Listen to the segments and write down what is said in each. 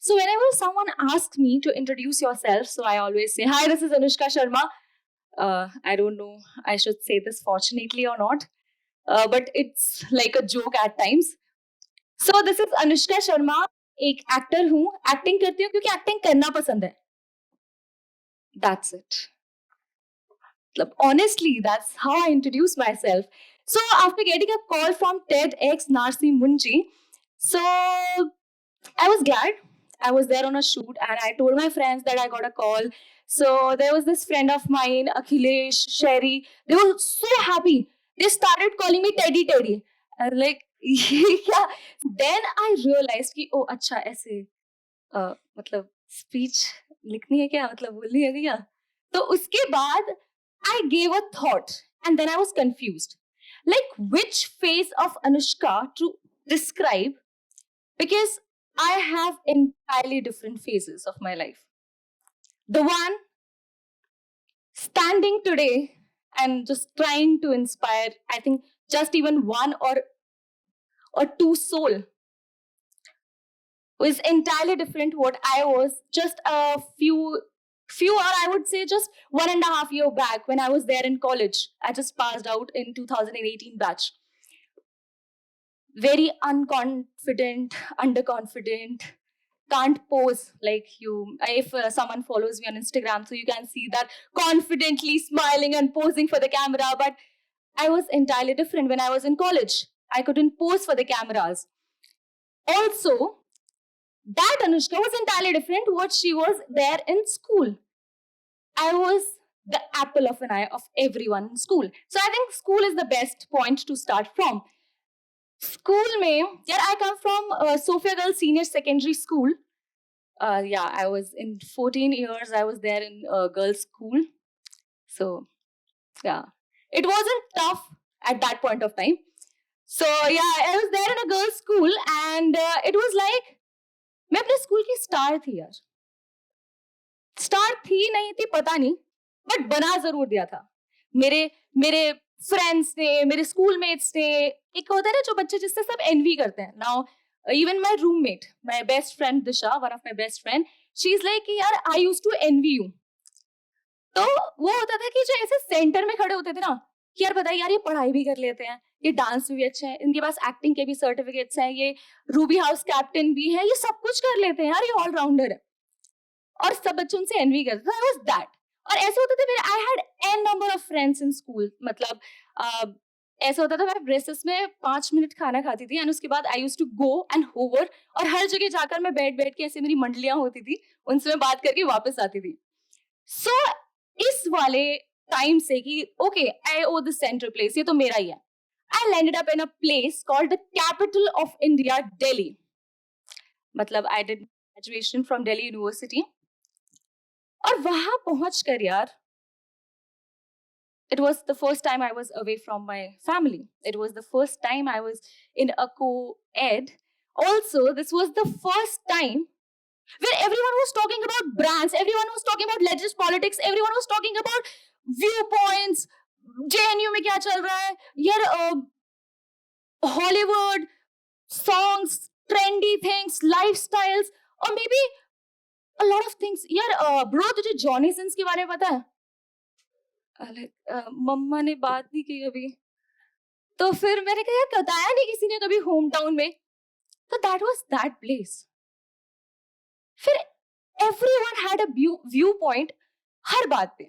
So whenever someone asks me to introduce yourself, so I always say, "Hi, this is Anushka Sharma." I don't know I should say this fortunately or not, but it's like a joke at times. So this is Anushka Sharma. एक actor हूँ, acting करती हूँ क्योंकि acting करना पसंद है. That's it. Honestly, that's how I introduce myself. So after getting a call from TEDx Narsi Munji, so I was glad. I was there on a shoot and I told my friends that I got a call. So there was this friend of mine, Akhilesh, Sherry. They were so happy. They started calling me Teddy Teddy. I was like, yeah. Then I realized कि oh अच्छा ऐसे मतलब speech लिखनी है क्या मतलब बोलनी है क्या. तो उसके बाद I gave a thought and then I was confused. Like which phase of Anushka to describe, because I have entirely different phases of my life. The one standing today and just trying to inspire, I think just even one or two soul was entirely different what I was just a few or I would say just 1.5 year back when I was there in college. I just passed out in 2018 batch. Very unconfident, underconfident, can't pose like you. If someone follows me on Instagram, so you can see that confidently smiling and posing for the camera. But I was entirely different when I was in college. I couldn't pose for the cameras. Also, that Anushka was entirely different what she was there in school. I was the apple of an eye of everyone in school. So I think school is the best point to start from. School में यार I come from Sophia Girls Senior Secondary School. Yeah, I was in 14 years. I was there in girls' school. So yeah, it wasn't tough at that point of time. So yeah, I was there in a girls' school, and it was like मैं अपने school की star थी यार. Star थी नहीं थी पता नहीं, बट बना जरूर दिया था. मेरे मेरे फ्रेंड्स ने, मेरे स्कूल मेट्स ने, एक होता है ना जो बच्चे जिससे सब एनवी करते हैं. Now even my roommate, my best friend Disha, one of my best friend, she is like यार I used to envy you. तो वो होता था कि जो ऐसे सेंटर में खड़े होते थे ना कि यार बताइए यार ये पढ़ाई भी कर लेते हैं, ये डांस भी अच्छे हैं, इनके पास एक्टिंग के भी सर्टिफिकेट्स हैं, ये रूबी हाउस कैप्टन भी है, ये सब कुछ कर लेते हैं यार, ये ऑलराउंडर है. और सब बच्चे उनसे एनवी करते थे. I was that. और ऐसे होते थे मेरे, I had an number of friends in school. मतलब ऐसा होता था मैं रेसेस में 5 मिनट खाना खाती थी एंड उसके बाद I use to go and hover, और हर जगह जाकर मैं बैठ बैठ के ऐसे मेरी मंडलियां होती थी उनसे मैं बात करके वापस आती थी. सो इस वाले टाइम से कि okay I owe this central place, ये तो मेरा ही है. I landed up in a place called the capital of India, Delhi. मतलब I did graduation from Delhi university. और वहां पहुंचकर यार, it was the first time I was away from my family. It was the first time I was in a co-ed. Also, this was the first time where everyone was talking about brands, everyone was talking about latest politics, everyone was talking about viewpoints. JNU में क्या चल रहा है यार, Hollywood songs, trendy things, lifestyles, or maybe a lot of things. यार bro, तुझे Johnny Sins के बारे में पता है? मम्मा ने बात नहीं की अभी. तो फिर मैंने कहा यार बताया नहीं किसी ने कभी होम टाउन में. तो दैट वाज दैट प्लेस. फिर everyone had a view point हर बात पे.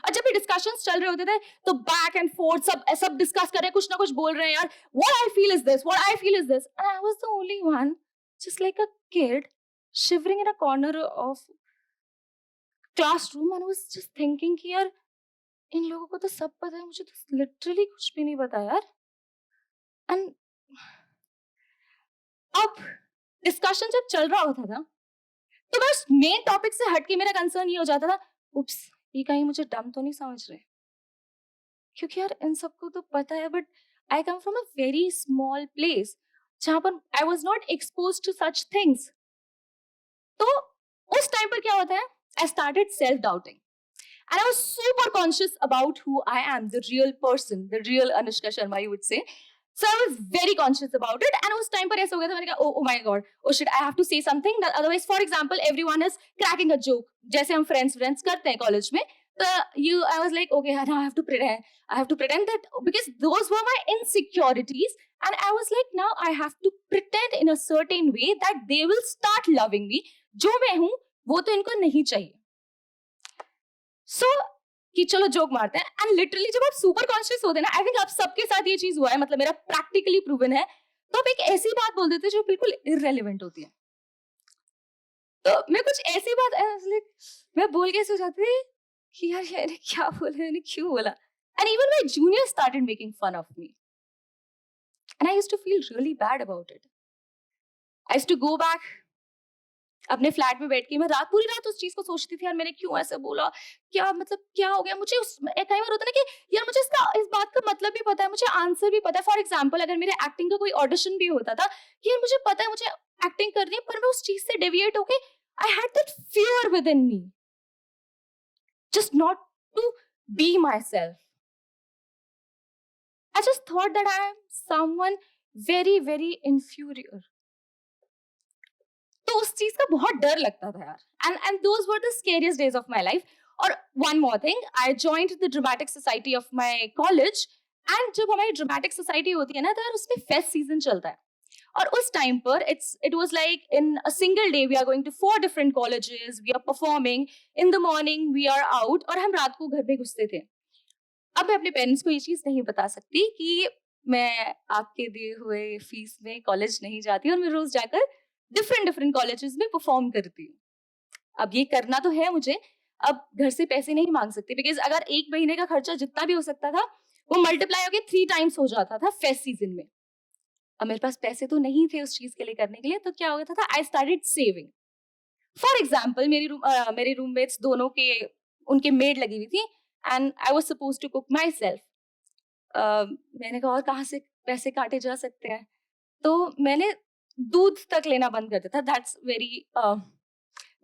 और जब भी डिस्कशंस चल रहे होते थे तो बैक एंड फोर्थ सब सब डिस्कस कर रहे हैं, कुछ ना कुछ बोल रहे हैं यार. What I feel is this, what I feel is this, and I was the only one just like a kid shivering in a corner of classroom, and I was just thinking कि यार इन लोगों को तो सब पता है, मुझे तो लिटरली कुछ भी नहीं पता यार. एंड अब डिस्कशन जब चल रहा होता था तो बस मेन टॉपिक से हटके मेरा कंसर्न ये हो जाता था, उप्स ये कहीं मुझे डम तो नहीं समझ रहे, क्योंकि यार इन सबको तो पता है. But I come from a very small place जहां पर I was not expose to such things. तो उस टाइम पर क्या होता है, I started self doubting. And I was super conscious about who I am, the real person, the real Anushka Sharma, you would say. So I was very conscious about it, and उस time पर ऐसा हो गया था, मैंने कहा oh my god, oh shit, I have to say something that otherwise, for example, everyone is cracking a joke, जैसे हम friends करते हैं college में, तो I was like, okay, now I have to pretend that, because those were my insecurities, and I was like, now I have to pretend in a certain way that they will start loving me, जो मैं हूँ वो तो इनको नहीं चाहिए. So कि चलो जोक मारते हैं, एंड लिटरली जब आप सुपर कॉन्शियस होते हैं ना, आई थिंक आप सबके साथ ये चीज हुआ है, मतलब मेरा प्रैक्टिकली प्रूवन है, तो आप एक ऐसी बात बोल देते हैं जो बिल्कुल इररेलेवेंट होती है. तो मैं कुछ ऐसी बात मैं बोल के सो जाती थी कि यार मैंने क्या बोला, मैंने क्यों बोला, and even my junior started making fun of me, and I used to feel really bad about it. I used to go back अपने फ्लैट में बैठ के, मैं पूरी रात उस चीज को सोचती थी, यार मैंने क्यों ऐसे बोला, क्या मतलब क्या हो गया मुझे. कई बार होता है ना कि यार मुझे इस बात का मतलब भी पता है, मुझे आंसर भी पता है. फॉर एग्जांपल अगर मेरे एक्टिंग का कोई ऑडिशन भी होता था कि यार मुझे पता है मुझे एक्टिंग करनी है, पर मैं उस चीज से डेविएट होके, I had that fear within me, just not to be myself. I just thought that I am someone very very inferior. तो उस चीज का बहुत डर लगता था यार, and those were the scariest days of my life. और one more thing, I joined the dramatic society of my college, and जब हमारी ड्रामेटिक सोसाइटी होती है ना, तो यार उसमें फेस्ट सीजन चलता है, और उस टाइम पर it was like in a single day we are going to 4 different colleges, we are performing, in the morning we are out, और हम रात को घर पे घुसते थे. अब मैं अपने पेरेंट्स को ये चीज नहीं बता सकती कि मैं आपके दिए हुए फीस में कॉलेज नहीं जाती, और मैं रोज जाकर डिफरेंट कॉलेजेस में परफॉर्म करती हूँ. अब ये करना तो है मुझे, अब घर से पैसे नहीं मांग सकती, बिकॉज अगर एक महीने का खर्चा जितना भी हो सकता था वो मल्टीप्लाई होकर 3 टाइम्स हो जाता था फेस्ट सीजन में. अब मेरे पास पैसे तो नहीं थे उस चीज के लिए करने के लिए, तो क्या हो गया था, I started saving. For example मेरे रूममेट्स दोनों के उनके मेड लगी हुई थी, and I was suppose to cook myself. मैंने कहा और कहाँ से पैसे काटे जा सकते हैं, तो मैंने दूध तक लेना बंद कर दिया था. दैट्स वेरी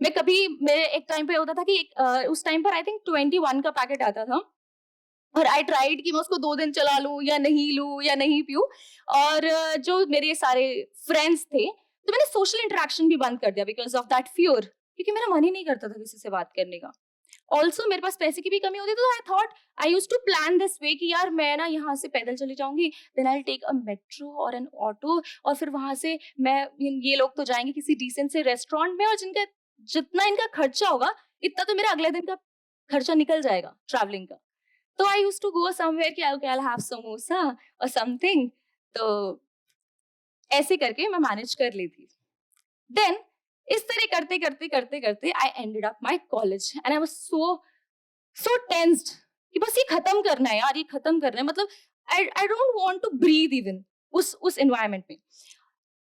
मैं कभी मेरे एक टाइम पे होता था कि उस टाइम पर आई थिंक 21 का पैकेट आता था, और आई ट्राइड कि मैं उसको 2 दिन चला लूं या नहीं पीऊं. और जो मेरे सारे फ्रेंड्स थे, तो मैंने सोशल इंटरेक्शन भी बंद कर दिया बिकॉज ऑफ दैट फियर, क्योंकि मेरा मन ही नहीं करता था किसी से बात करने का. ऑल्सो मेरे पास पैसे की भी कमी होती, तो I thought I use to plan this way कि यार मैं ना यहाँ से पैदल चली जाऊंगी, then I take a metro और एन ऑटो, और फिर वहां से मैं ये लोग तो जाएंगे किसी डिसेंट से रेस्टोरेंट में, और जितना इनका खर्चा होगा इतना तो मेरा अगले दिन का खर्चा निकल जाएगा ट्रैवलिंग का. तो आई यूज टू गो समवेयर कि आई हैव समोसा और समथिंग. तो ऐसे करके मैं मैनेज कर ली थी. देन इस तरह करते I ended up my college, and I was so tensed कि बस ये खत्म करना है यार, ये खत्म करना है. मतलब I don't want to breathe even उस एनवायरनमेंट में.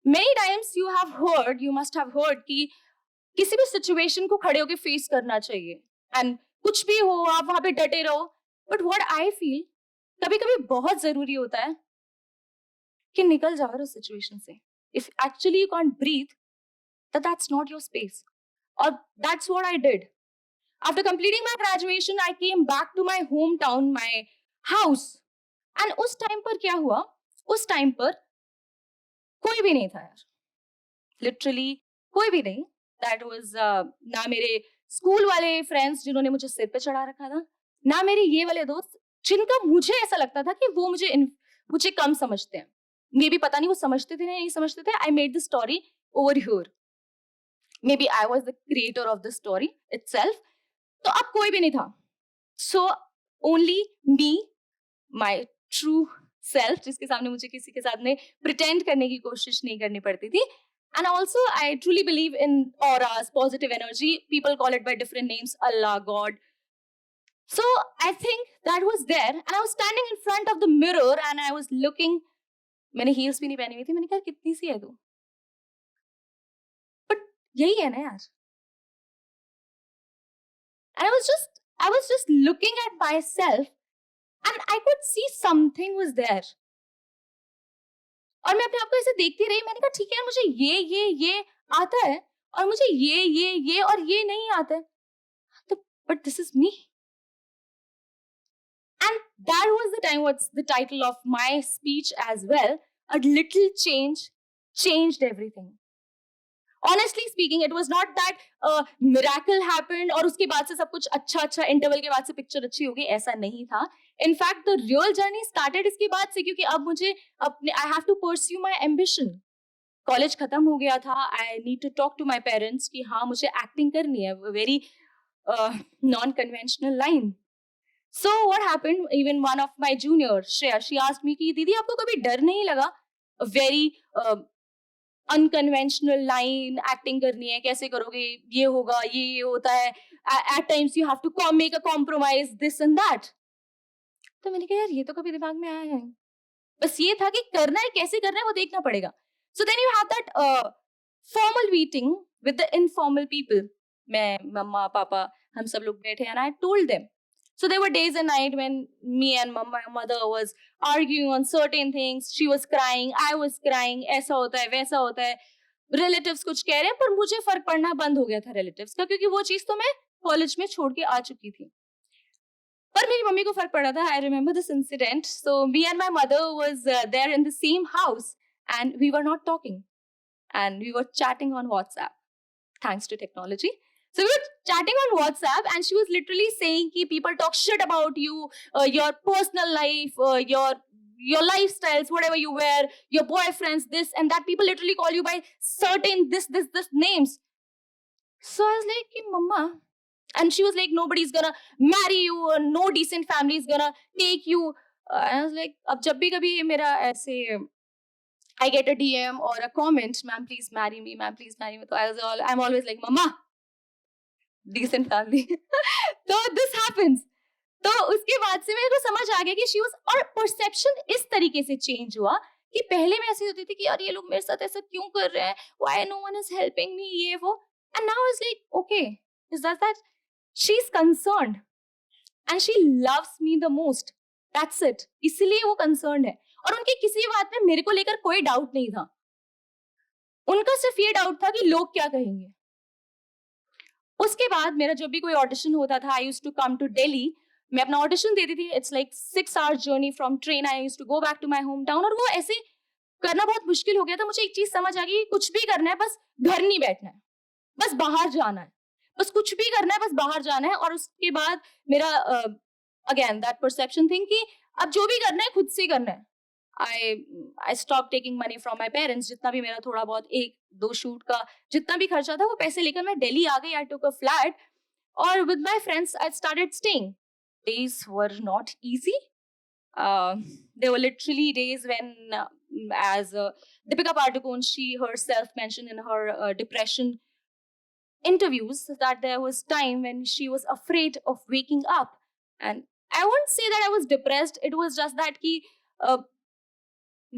Many times you must have heard कि किसी भी सिचुएशन को खड़े होकर फेस करना चाहिए, एंड कुछ भी हो आप वहां पे डटे रहो. बट व्हाट आई फील, कभी कभी बहुत जरूरी होता है कि निकल जाओ उस सिचुएशन से. If actually you can't breathe, that's not your space. Or that's what I did. After completing my graduation, I came back to my hometown, my house. And उस टाइम पर क्या हुआ, उस टाइम पर कोई भी नहीं था यार, लिटरली कोई भी नहीं. दैट वाज ना मेरे स्कूल वाले फ्रेंड्स जिन्होंने मुझे सिर पे चढ़ा रखा था, ना मेरे ये वाले दोस्त जिनका मुझे ऐसा लगता था कि वो मुझे कम समझते हैं. मे बी पता नहीं वो समझते थे या नहीं समझते थे. I made the story over here. Maybe I was the creator of the story itself. तो अब कोई भी नहीं था. So only me, my true self, जिसके सामने मुझे किसी के साथ में pretend करने की कोशिश नहीं करनी पड़ती थी. And also I truly believe in auras, positive energy. People call it by different names, Allah, God. So I think that was there, and I was standing in front of the mirror and I was looking. मैंने heels भी नहीं पहनी हुई थी. मैंने कहा कितनी सी है तू, यही है ना यार. And I was just looking at myself and I could see something was there. और मैं अपने आप को ऐसे देखती रही. मैंने कहा ठीक है यार, मुझे ये आता है, और मुझे ये और ये नहीं आता है, तो but this is me. And that was the time, what's the title of my speech as well. A little change changed everything. Honestly speaking, it was not that miracle happened और उसके बाद से सब कुछ अच्छा इंटरवल के बाद से पिक्चर अच्छी होगी, ऐसा नहीं था. In fact, the real journey started इसके बाद से, क्योंकि अब मुझे अपने I have to pursue my ambition. College खत्म हो गया था. I need to talk to my parents कि हाँ मुझे एक्टिंग करनी है. Very non-conventional line. So what happened? Even one of my juniors, Shreya, she asked me कि दीदी आपको कभी डर नहीं लगा? A very unconventional line acting करनी है, कैसे करोगे, ये होगा, ये होता है, at times you have to make a compromise this and that. तो मैंने कहा यार ये तो कभी दिमाग में आया है, बस ये था कि करना है, कैसे करना है वो देखना पड़ेगा. So then you have that formal meeting with the informal people. मैं, मम्मा, पापा, हम सब लोग बैठे and I told them. So there were days and nights when me and my mother was arguing on certain things. She was crying, I was crying. ऐसा होता है, वैसा होता है. Relatives कुछ कह रहे हैं, पर मुझे फर्क पड़ना बंद हो गया था relatives का, क्योंकि वो चीज तो मैं कॉलेज में छोड़ के आ चुकी थी. पर मेरी मम्मी को फर्क पड़ा था. I remember this incident. So me and my mother was there in the same house and we were not talking and we were chatting on WhatsApp. Thanks to technology. So we were chatting on WhatsApp and she was literally saying कि people talk shit about you, your personal life, your lifestyles, whatever you wear, your boyfriends, this and that. People literally call you by certain this names. So I was like, कि mama, and she was like, nobody's gonna marry you, or no decent family is gonna take you. And I was like, अब जब भी कभी मेरा ऐसे I get a DM or a comment, ma'am please marry me, ma'am please marry me. So I'm always like, mama, decent family. तो this happens. तो उसके बाद से मेरे को समझ आ गया कि she was, और perception इस तरीके से change हुआ कि पहले मैं ऐसी होती थी कि यार ये लोग मेरे साथ ऐसा क्यों कर रहे हैं, why no one is helping me, ये वो. And now it's like, okay, is that she's concerned and she loves me the most. That's it. इसलिए वो concerned है. और उनकी किसी बात में मेरे को लेकर कोई डाउट नहीं था. उनका सिर्फ ये डाउट था कि लोग क्या कहेंगे. उसके बाद मेरा जब भी कोई ऑडिशन होता था, I used to come to Delhi. मैं अपना ऑडिशन देती थी. It's like 6 hours journey from train. I used to go back to my home town. और वो ऐसे करना बहुत मुश्किल हो गया था. मुझे एक चीज समझ आ गई, कुछ भी करना है बस घर नहीं बैठना है, बस बाहर जाना है, बस कुछ भी करना है बस बाहर जाना है. और उसके बाद मेरा अगेन दैट परसेप्शन थिंग कि अब जो भी करना है खुद से करना है. I stopped taking money from my parents. जितना भी मेरा थोड़ा बहुत 1-2 शूट का जितना भी खर्चा था वो पैसे लेकर मैं दिल्ली आ गई. I took a flat और with my friends I started staying. Days were not easy. There were literally days when as Deepika Padukone, she herself mentioned in her depression interviews that there was time when she was afraid of waking up. And I won't say that I was depressed. It was just that कि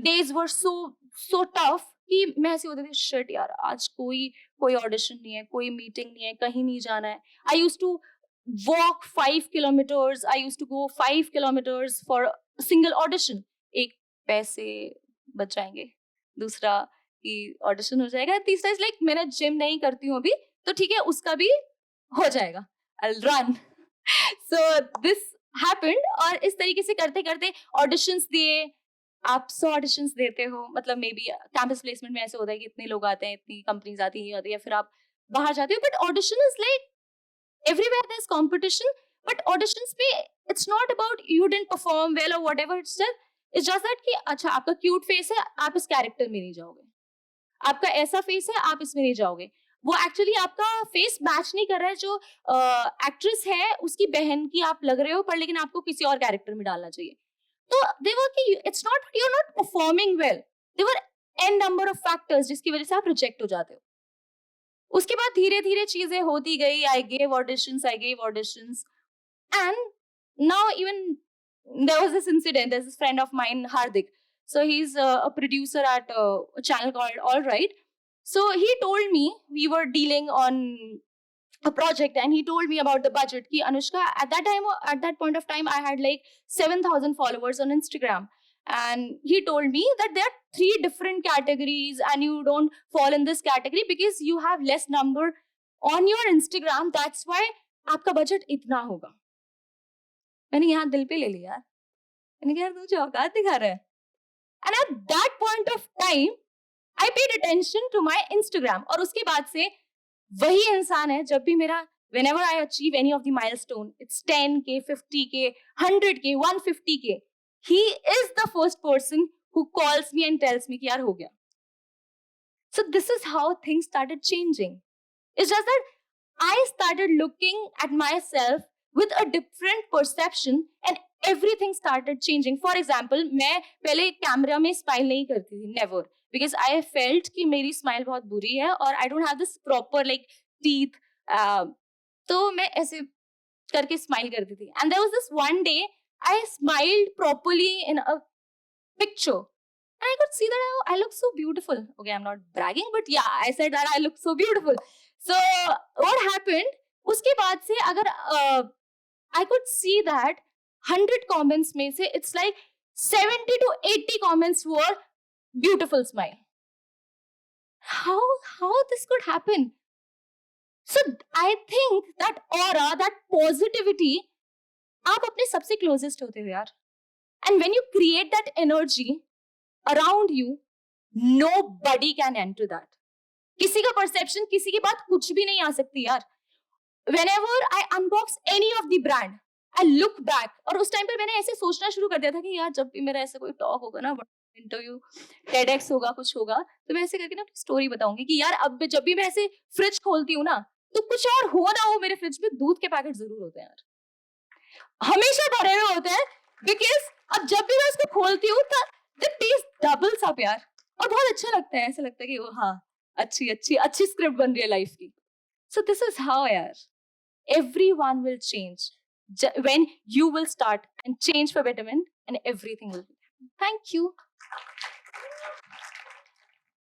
days were so tough कि मैं ऐसी होती थी, shit यार आज कोई audition नहीं है, कोई मीटिंग नहीं है, कहीं नहीं जाना है. I used to walk 5 kilometers. I used to go 5 kilometers for single audition. एक, पैसे बच जाएंगे, दूसरा कि ऑडिशन हो जाएगा, तीसरा इज लाइक मैंने जिम नहीं करती हूँ अभी तो ठीक है उसका भी हो जाएगा, I will run. So this happened. और इस तरीके से करते करते ऑडिशंस दिए. आप 100 ऑडिशंस देते हो, मतलब मे बी कैंपस प्लेसमेंट में ऐसे होता है कि इतने लोग आते हैं, इतनी कंपनीज आती है, फिर आप बाहर जाते हो. But audition is like everywhere there is competition. But auditions पे it's not about you didn't perform well और व्हाटएवर. इट्स जस्ट दैट कि अच्छा आपका क्यूट फेस है, आप इस कैरेक्टर में नहीं जाओगे. आपका ऐसा फेस है, आप इसमें नहीं जाओगे. वो एक्चुअली आपका फेस मैच नहीं कर रहा है. जो एक्ट्रेस है उसकी बहन की आप लग रहे हो, पर लेकिन आपको किसी और कैरेक्टर में डालना चाहिए. तो they were कि it's not you're not performing well. There were n number of factors जिसकी वजह से आप रिजेक्ट हो जाते हो. उसके बाद धीरे धीरे चीजें होती गई. I gave auditions and now even there was this incident. There's this friend of mine, Hardik. So he's a producer at a channel called All Right. So he told me, we were dealing on a project and he told me about the budget ki Anushka, at that point of time I had like 7,000 followers on Instagram, and he told me that there are 3 different categories and you don't fall in this category because you have less number on your Instagram, that's why आपका budget इतना होगा. मैंने यहाँ दिल पे ले लिया यार, मैंने कहा यार तू जो औकात दिखा रहा है. And at that point of time I paid attention to my Instagram. और उसके बाद से वही इंसान है जब भी मेरा whenever I achieve any of the milestone, it's 10K, 50K, 100K, 150K, he is the first person who calls me and tells me कि यार हो गया. So this is how things started changing. It's just that I started looking at myself with a different perception and everything started changing. For example, मैं पहले camera में smile नहीं करती थी, never, because I felt कि मेरी smile बहुत बुरी है और I don't have this proper like teeth. तो मैं ऐसे करके स्माइल करती थी. And there was this one day I smiled properly in a picture. And I could see that I look so beautiful. Okay, I'm not bragging, but yeah, I said that I look so beautiful. So what happened? उसके बाद से अगर I could see that 100 comments में से it's like 70 to 80 comments were beautiful smile. How this could happen? So I think that aura, that positivity, आप अपने सबसे closest होते हो यार. And when you create that energy around you, nobody can enter that. किसी का perception, किसी की बात कुछ भी नहीं आ सकती यार. Whenever I unbox any of the brand, I look back. और उस टाइम पे मैंने ऐसे सोचना शुरू कर दिया था कि यार जब भी मेरा ऐसा कोई टॉक होगा ना, इंटरव्यू, TEDx होगा, कुछ होगा, तो मैं ऐसे करके ना स्टोरी बताऊंगी कि यार अब जब भी मैं ऐसे फ्रिज खोलती हूँ ना, तो कुछ और हो ना हो, मेरे फ्रिज में दूध के पैकेट जरूर होते हैं यार, हमेशा भरे हुए होते हैं. बिकॉज अब जब भी मैं उसको खोलती हूँ द टेस्ट डबल्स अप यार, और बहुत अच्छा लगता है. ऐसा लगता है कि वो हाँ अच्छी अच्छी अच्छी स्क्रिप्ट बन रही है लाइफ की. सो दिस इज हाउ यार everyone will change when you will start and change for betterment, and everything will be. Thank you.